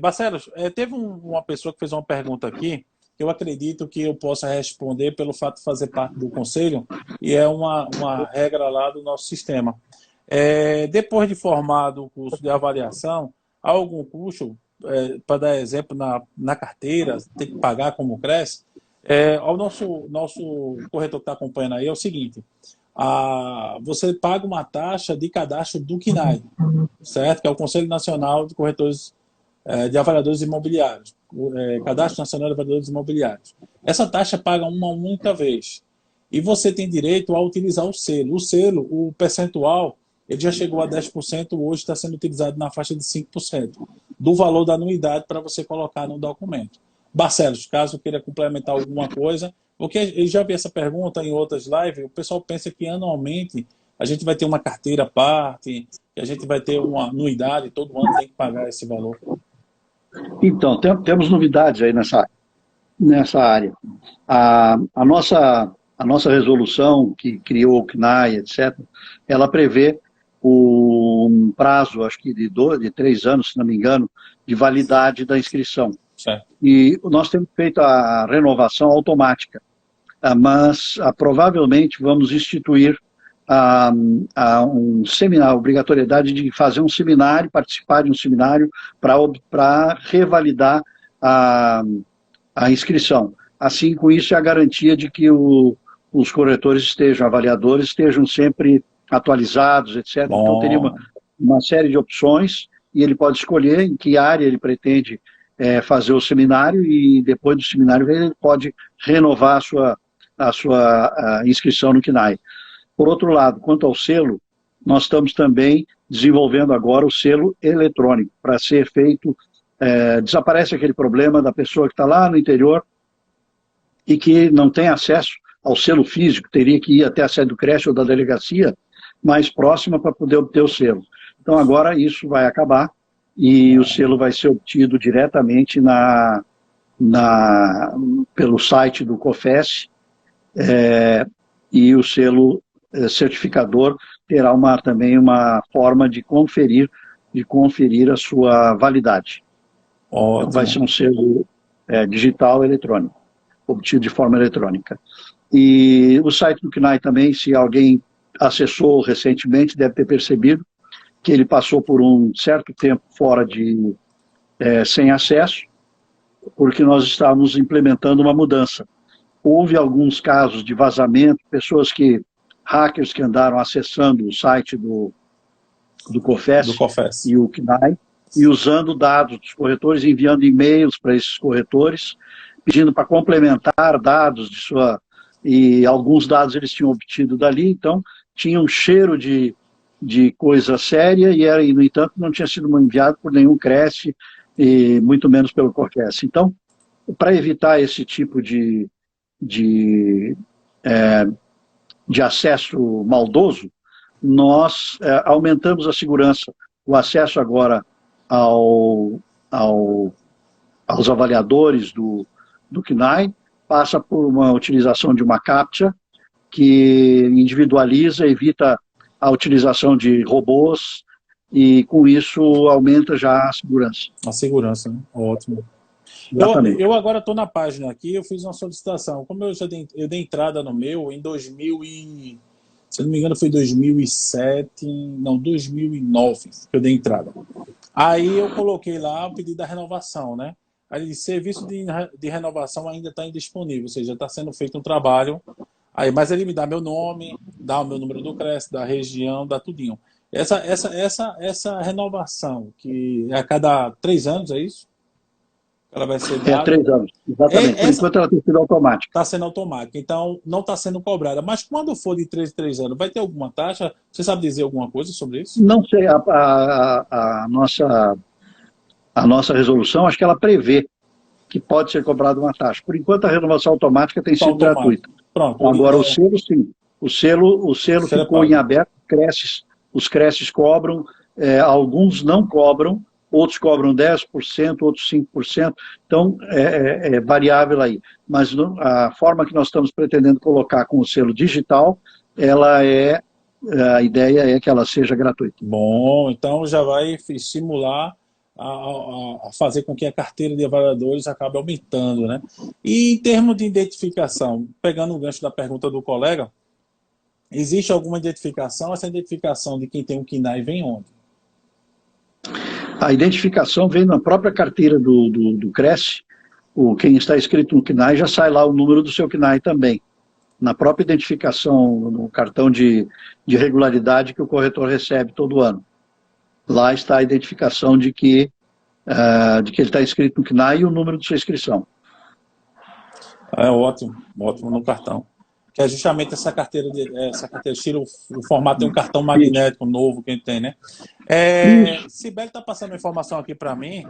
Barcelos, teve uma pessoa que fez uma pergunta aqui, que eu acredito que eu possa responder pelo fato de fazer parte do conselho, e é uma regra lá do nosso sistema. Depois de formado o curso de avaliação, há algum custo, para dar exemplo, na carteira, tem que pagar como cresce? Ao nosso corretor que está acompanhando aí, é o seguinte: você paga uma taxa de cadastro do CNAE, certo? Que é o Conselho Nacional de Corretores de Avaliadores Imobiliários, Cadastro Nacional de Avaliadores Imobiliários. Essa taxa paga uma única vez. E você tem direito a utilizar o selo. O selo, o percentual, ele já chegou a 10%, hoje está sendo utilizado na faixa de 5% do valor da anuidade para você colocar no documento. Barcelos, caso queira complementar alguma coisa, porque eu já vi essa pergunta em outras lives, o pessoal pensa que anualmente a gente vai ter uma carteira à parte, que a gente vai ter uma anuidade, todo ano tem que pagar esse valor. Então, temos novidades aí nessa área. A nossa resolução, que criou o CNAE, etc., ela prevê um prazo, acho que de 3 anos, se não me engano, de validade da inscrição. Certo. E nós temos feito a renovação automática, mas provavelmente vamos instituir um seminário, a obrigatoriedade de fazer um seminário, participar de um seminário para revalidar a inscrição. Assim, com isso, é a garantia de que os corretores avaliadores estejam sempre atualizados, etc. Bom. Então, teria uma série de opções e ele pode escolher em que área ele pretende fazer o seminário e depois do seminário ele pode renovar a sua inscrição no CNAE. Por outro lado, quanto ao selo, nós estamos também desenvolvendo agora o selo eletrônico, para ser feito, desaparece aquele problema da pessoa que está lá no interior e que não tem acesso ao selo físico, teria que ir até a sede do creche ou da delegacia mais próxima para poder obter o selo. Então agora isso vai acabar e o selo vai ser obtido diretamente pelo site do COFES, e o selo certificador terá também uma forma de conferir a sua validade. Então, vai ser um selo digital eletrônico, obtido de forma eletrônica. E o site do CNAE também, se alguém acessou recentemente, deve ter percebido que ele passou por um certo tempo fora sem acesso, porque nós estávamos implementando uma mudança. Houve alguns casos de vazamento, hackers que andaram acessando o site do COFES e o CNAE, e usando dados dos corretores, enviando e-mails para esses corretores, pedindo para complementar dados e alguns dados eles tinham obtido dali, então tinha um cheiro de coisa séria e, no entanto, não tinha sido enviado por nenhum creche e muito menos pelo COFES. Então, para evitar esse tipo de acesso maldoso, nós aumentamos a segurança. O acesso agora aos avaliadores do CNAE passa por uma utilização de uma CAPTCHA que individualiza, evita a utilização de robôs e, com isso, aumenta já a segurança. A segurança, né? Ótimo. Eu agora estou na página aqui, eu fiz uma solicitação. Como eu dei entrada no meu em 2000 se não me engano foi 2007, não, 2009 que eu dei entrada. Aí eu coloquei lá o pedido da renovação, né? Aí ele disse, serviço de renovação ainda está indisponível, ou seja, está sendo feito um trabalho. Aí, mas ele me dá meu nome, dá o meu número do CRES, da região, dá tudinho. Essa renovação, que é a cada 3 anos, é isso? Ela vai ser dada? 3 anos, exatamente. Por enquanto ela tem sido automática. Está sendo automática, então não está sendo cobrada. Mas quando for de 3 em 3 anos, vai ter alguma taxa? Você sabe dizer alguma coisa sobre isso? Não sei, a nossa resolução, acho que ela prevê que pode ser cobrada uma taxa. Por enquanto, a renovação automática tem sido gratuita. Pronto. Agora, o selo, sim. O selo ficou em aberto, os creches cobram, alguns não cobram, outros cobram 10%, outros 5%, então é variável aí. Mas a forma que nós estamos pretendendo colocar com o selo digital, a ideia é que ela seja gratuita. Bom, então já vai estimular a fazer com que a carteira de avaliadores acabe aumentando, né? E em termos de identificação, pegando o gancho da pergunta do colega, existe alguma identificação? Essa identificação de quem tem um KNAI vem onde? A identificação vem na própria carteira do Cresce. Quem está inscrito no KNAI já sai lá o número do seu KNAI também. Na própria identificação, no cartão de regularidade que o corretor recebe todo ano. Lá está a identificação de que ele está inscrito no KNAI e o número de sua inscrição. É ótimo, ótimo no cartão. Que é justamente essa carteira, tira o formato de um cartão magnético novo que a gente tem, né? Sibeli está passando uma informação aqui para mim,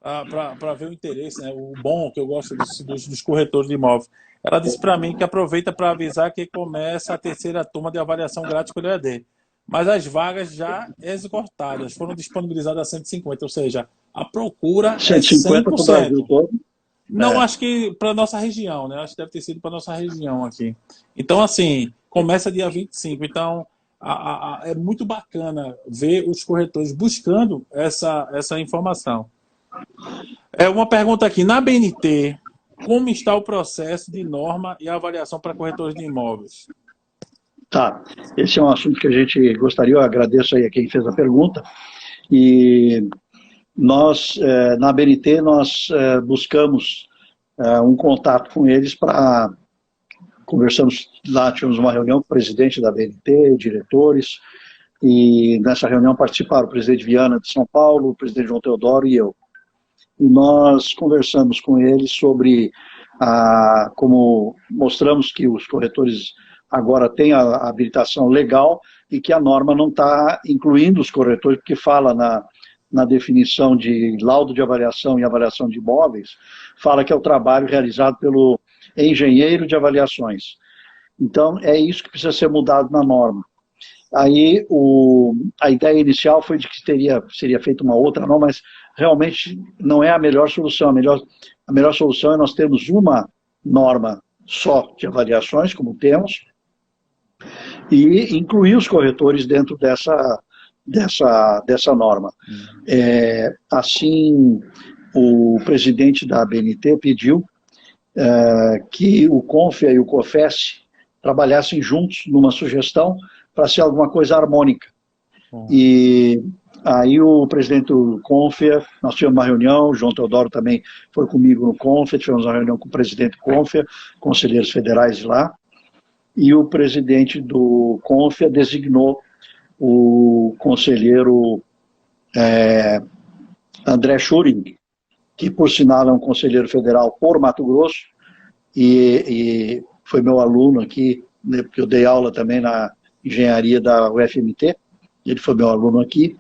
para ver o interesse, né? O bom que eu gosto dos corretores de imóveis. Ela disse para mim que aproveita para avisar que começa a terceira turma de avaliação grátis pelo EAD. Mas as vagas já esgotadas, foram disponibilizadas a 150, ou seja, a procura 150 é 100%. para o Brasil todo. Não, acho que para nossa região, né? Acho que deve ter sido para nossa região aqui. Então, assim, começa dia 25. Então, é muito bacana ver os corretores buscando essa informação. Uma pergunta aqui. Na BNT, como está o processo de norma e avaliação para corretores de imóveis? Tá. Esse é um assunto que a gente gostaria, eu agradeço aí a quem fez a pergunta. E nós, na BNT, nós buscamos um contato com eles para... Conversamos lá, tivemos uma reunião com o presidente da BNT, diretores, e nessa reunião participaram o presidente Viana de São Paulo, o presidente João Teodoro e eu. E nós conversamos com eles sobre como mostramos que os corretores agora têm a habilitação legal e que a norma não está incluindo os corretores, porque fala na definição de laudo de avaliação e avaliação de imóveis, fala que é o trabalho realizado pelo engenheiro de avaliações. Então, é isso que precisa ser mudado na norma. Aí, a ideia inicial foi de que seria feita uma outra norma, mas realmente não é a melhor solução. A melhor solução é nós termos uma norma só de avaliações, como temos, e incluir os corretores dentro dessa norma. Assim, o presidente da ABNT pediu que o CONFIA e o COFES trabalhassem juntos numa sugestão para ser alguma coisa harmônica. E aí o presidente do CONFIA, nós tivemos uma reunião, o João Teodoro também foi comigo no CONFIA, tivemos uma reunião com o presidente do CONFIA, conselheiros federais de lá, e o presidente do CONFIA designou o conselheiro André Schuring, que por sinal é um conselheiro federal por Mato Grosso, e foi meu aluno aqui, né, porque eu dei aula também na engenharia da UFMT, ele foi meu aluno aqui,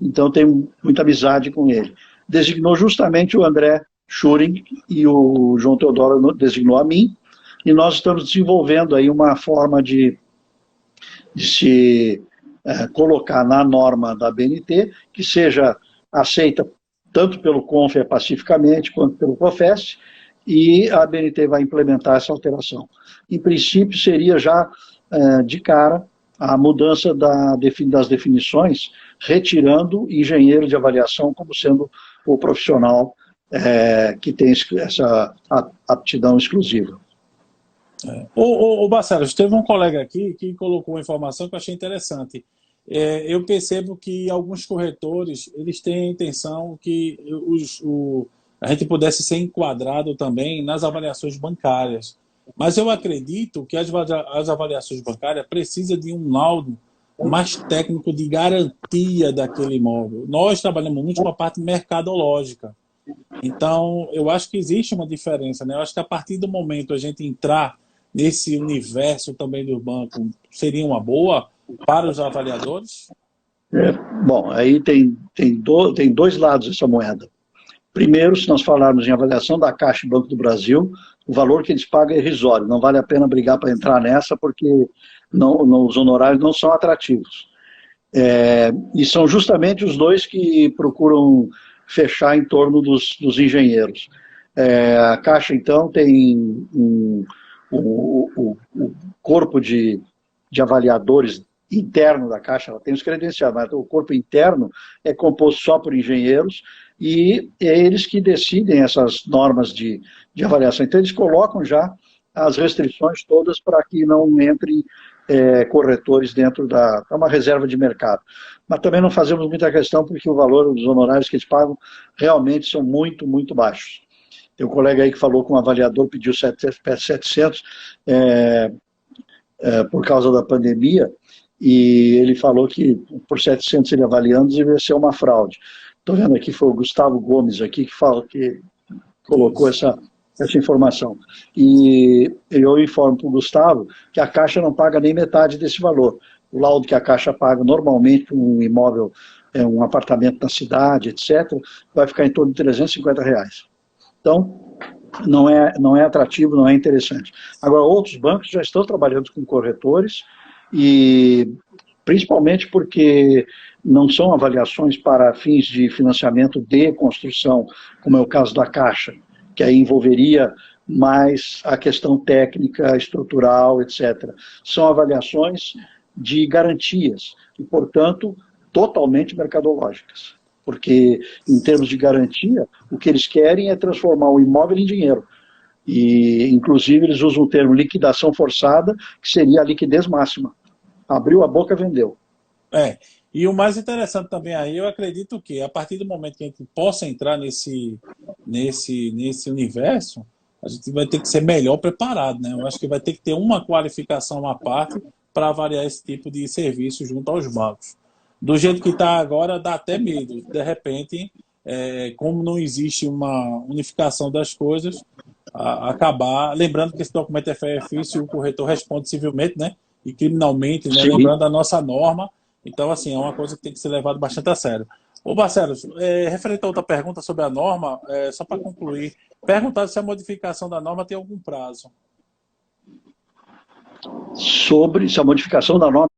então tenho muita amizade com ele. Designou justamente o André Schuring e o João Teodoro designou a mim, e nós estamos desenvolvendo aí uma forma de se colocar na norma da BNT, que seja aceita tanto pelo CONFIA pacificamente, quanto pelo COFES, e a BNT vai implementar essa alteração. Em princípio, seria já de cara a mudança das definições, retirando engenheiro de avaliação como sendo o profissional que tem essa aptidão exclusiva. Ô Barcelos, teve um colega aqui que colocou uma informação que eu achei interessante. Eu percebo que alguns corretores, eles têm a intenção que a gente pudesse ser enquadrado também nas avaliações bancárias. Mas eu acredito que as avaliações bancárias precisam de um laudo mais técnico de garantia daquele imóvel. Nós trabalhamos muito com a parte mercadológica. Então, eu acho que existe uma diferença, né? Eu acho que a partir do momento a gente entrar nesse universo também do banco, seria uma boa para os avaliadores? Bom, aí tem dois lados essa moeda. Primeiro, se nós falarmos em avaliação da Caixa e Banco do Brasil, o valor que eles pagam é irrisório. Não vale a pena brigar para entrar nessa, porque os honorários não são atrativos. E são justamente os dois que procuram fechar em torno dos engenheiros. A Caixa, então, tem o corpo de avaliadores interno da Caixa, ela tem os credenciais, mas o corpo interno é composto só por engenheiros e é eles que decidem essas normas de avaliação. Então, eles colocam já as restrições todas para que não entrem corretores dentro é uma reserva de mercado. Mas também não fazemos muita questão porque o valor dos honorários que eles pagam realmente são muito, muito baixos. Tem um colega aí que falou que um avaliador pediu 700 por causa da pandemia, e ele falou que por 700 ele avaliando deveria ser uma fraude. Estou vendo aqui, foi o Gustavo Gomes aqui que colocou essa informação. E eu informo para o Gustavo que a Caixa não paga nem metade desse valor. O laudo que a Caixa paga normalmente para um imóvel, um apartamento na cidade, etc., vai ficar em torno de R$350. Então, não é atrativo, não é interessante. Agora, outros bancos já estão trabalhando com corretores, e principalmente porque não são avaliações para fins de financiamento de construção, como é o caso da Caixa, que aí envolveria mais a questão técnica, estrutural, etc. São avaliações de garantias e, portanto, totalmente mercadológicas. Porque, em termos de garantia, o que eles querem é transformar o imóvel em dinheiro. E, inclusive, eles usam o termo liquidação forçada, que seria a liquidez máxima. Abriu a boca, vendeu. E o mais interessante também aí, eu acredito que, a partir do momento que a gente possa entrar nesse universo, a gente vai ter que ser melhor preparado, né? Eu acho que vai ter que ter uma qualificação à parte para avaliar esse tipo de serviço junto aos bancos. Do jeito que está agora, dá até medo. De repente, como não existe uma unificação das coisas, acabar... Lembrando que esse documento é difícil, o corretor responde civilmente, né? E criminalmente, né? Lembrando a nossa norma. Então, assim, é uma coisa que tem que ser levada bastante a sério. Ô, Barcelos, referente a outra pergunta sobre a norma, só para concluir, perguntar se a modificação da norma tem algum prazo. Sobre se a modificação da norma